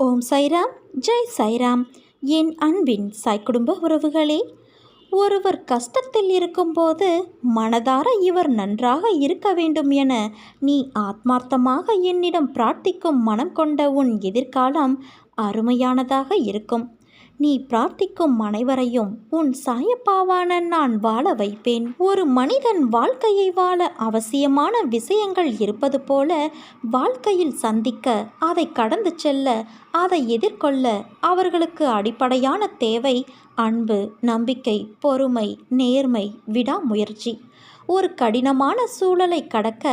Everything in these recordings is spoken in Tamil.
ஓம் சைராம், ஜெய் சைராம். என் அன்பின் சாய் குடும்ப உறவுகளே, ஒருவர் கஷ்டத்தில் இருக்கும்போது மனதார இவர் நன்றாக இருக்க வேண்டும் என நீ ஆத்மார்த்தமாக என்னிடம் பிரார்த்திக்கும் மனம் கொண்ட உன் எதிர்காலம் அருமையானதாக இருக்கும். நீ பிரார்த்திக்கும் அனைவரையும் உன் சாயப்பாவான நான் வாழ வைப்பேன். ஒரு மனிதன் வாழ்க்கையை வாழ அவசியமான விஷயங்கள் இருப்பது போல, வாழ்க்கையில் சந்திக்க, அதை கடந்து செல்ல, அதை எதிர்கொள்ள அவர்களுக்கு அடிப்படையான தேவை அன்பு, நம்பிக்கை, பொறுமை, நேர்மை, விடாமுயற்சி. ஒரு கடினமான சூழலை கடக்க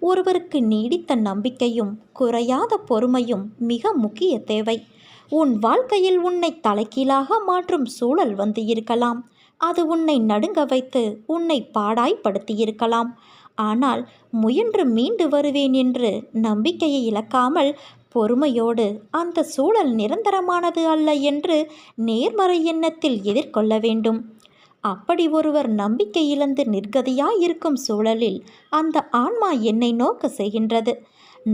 ஒருவருக்கு நீடித்த நம்பிக்கையும் குறையாத பொறுமையும் மிக முக்கிய தேவை. உன் வாழ்க்கையில் உன்னை தலைகீழாக மாற்றும் சூழல் வந்து இருக்கலாம். அது உன்னை நடுங்க வைத்து உன்னை பாடாய்படுத்தியிருக்கலாம். ஆனால் முயன்று மீண்டு வருவேன் என்று நம்பிக்கையை இழக்காமல் பொறுமையோடு அந்த சூழல் நிரந்தரமானது அல்ல என்று நேர்மறை எண்ணத்தில் எதிர்கொள்ள வேண்டும். அப்படி ஒருவர் நம்பிக்கை இழந்து நிர்கதியாயிருக்கும் சூழலில் அந்த ஆன்மா என்னை நோக்க செய்கின்றது.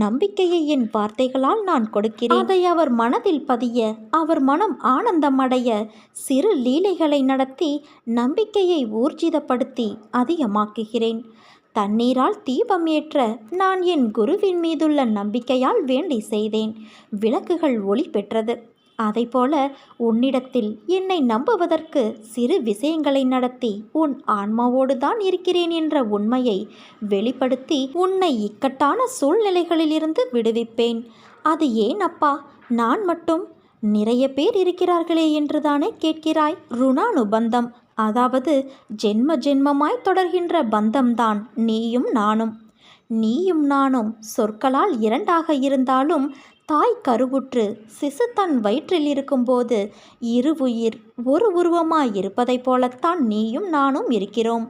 நம்பிக்கையை என் வார்த்தைகளால் நான் கொடுக்கிறேன். அதை அவர் மனதில் பதிய, அவர் மனம் ஆனந்தமடைய சிறு லீலைகளை நடத்தி நம்பிக்கையை ஊர்ஜிதப்படுத்தி அதிகமாக்குகிறேன். தண்ணீரால் தீபம் ஏற்ற நான் என் குருவின் மீதுள்ள நம்பிக்கையால் வேண்டி செய்தேன். விளக்குகள் ஒளி பெற்றது. அதைப்போல உன்னிடத்தில் என்னை நம்புவதற்கு சிறு விஷயங்களை நடத்தி உன் ஆன்மாவோடு தான் இருக்கிறேன் என்ற உண்மையை வெளிப்படுத்தி உன்னை இக்கட்டான சூழ்நிலைகளிலிருந்து விடுவிப்பேன். அது ஏன் அப்பா, நான் மட்டும்? நிறைய பேர் இருக்கிறார்களே என்றுதானே கேட்கிறாய்? ருணானுபந்தம், அதாவது ஜென்ம ஜென்மமாய் தொடர்கின்ற பந்தம்தான் நீயும் நானும். நீயும் நானும் சொற்களால் இரண்டாக இருந்தாலும் தாய் கருவுற்று சிசு தன் வயிற்றில் இருக்கும்போது இரு உயிர் ஒரு உருவமாய் இருப்பதைப் போலத்தான் நீயும் நானும் இருக்கிறோம்.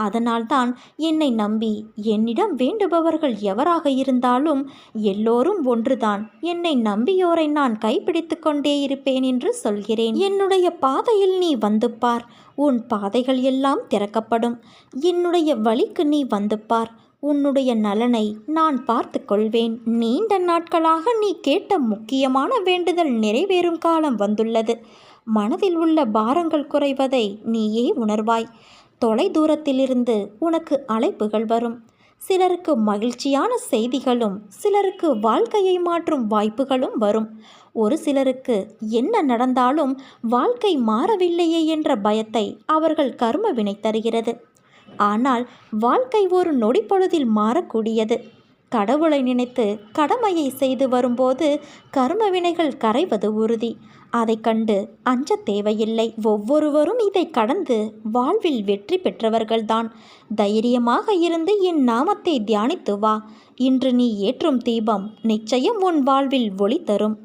அதனால்தான் என்னை நம்பி என்னிடம் வேண்டுபவர்கள் எவராக இருந்தாலும் எல்லோரும் ஒன்றுதான். என்னை நம்பியோரை நான் கைப்பிடித்து கொண்டே இருப்பேன் என்று சொல்கிறேன். என்னுடைய பாதையில் நீ வந்து பார், உன் பாதைகள் எல்லாம் திறக்கப்படும். என்னுடைய வழிக்கு நீ வந்து பார், உன்னுடைய நலனை நான் பார்த்து கொள்வேன். நீண்ட நாட்களாக நீ கேட்ட முக்கியமான வேண்டுதல் நிறைவேறும் காலம் வந்துள்ளது. மனதில் உள்ள பாரங்கள் குறைவதை நீயே உணர்வாய். தொலை தூரத்திலிருந்து உனக்கு அழைப்புகள் வரும். சிலருக்கு மகிழ்ச்சியான செய்திகளும் சிலருக்கு வாழ்க்கையை மாற்றும் வாய்ப்புகளும் வரும். ஒரு சிலருக்கு என்ன நடந்தாலும் வாழ்க்கை மாறவில்லையே என்ற பயத்தை அவர்கள் கர்ம வினை தருகிறது. ஆனால் வாழ்க்கை ஒரு நொடி பொழுதில் மாறக்கூடியது. கடவுளை நினைத்து கடமையை செய்து வரும்போது கர்ம வினைகள் கரைவது உறுதி. அதை கண்டு அஞ்ச தேவையில்லை. ஒவ்வொருவரும் இதை கடந்து வாழ்வில் வெற்றி பெற்றவர்கள்தான். தைரியமாக இருந்து என் நாமத்தை தியானித்து வா. இன்று நீ ஏற்றும் தீபம் நிச்சயம் உன் வாழ்வில் ஒளி தரும்.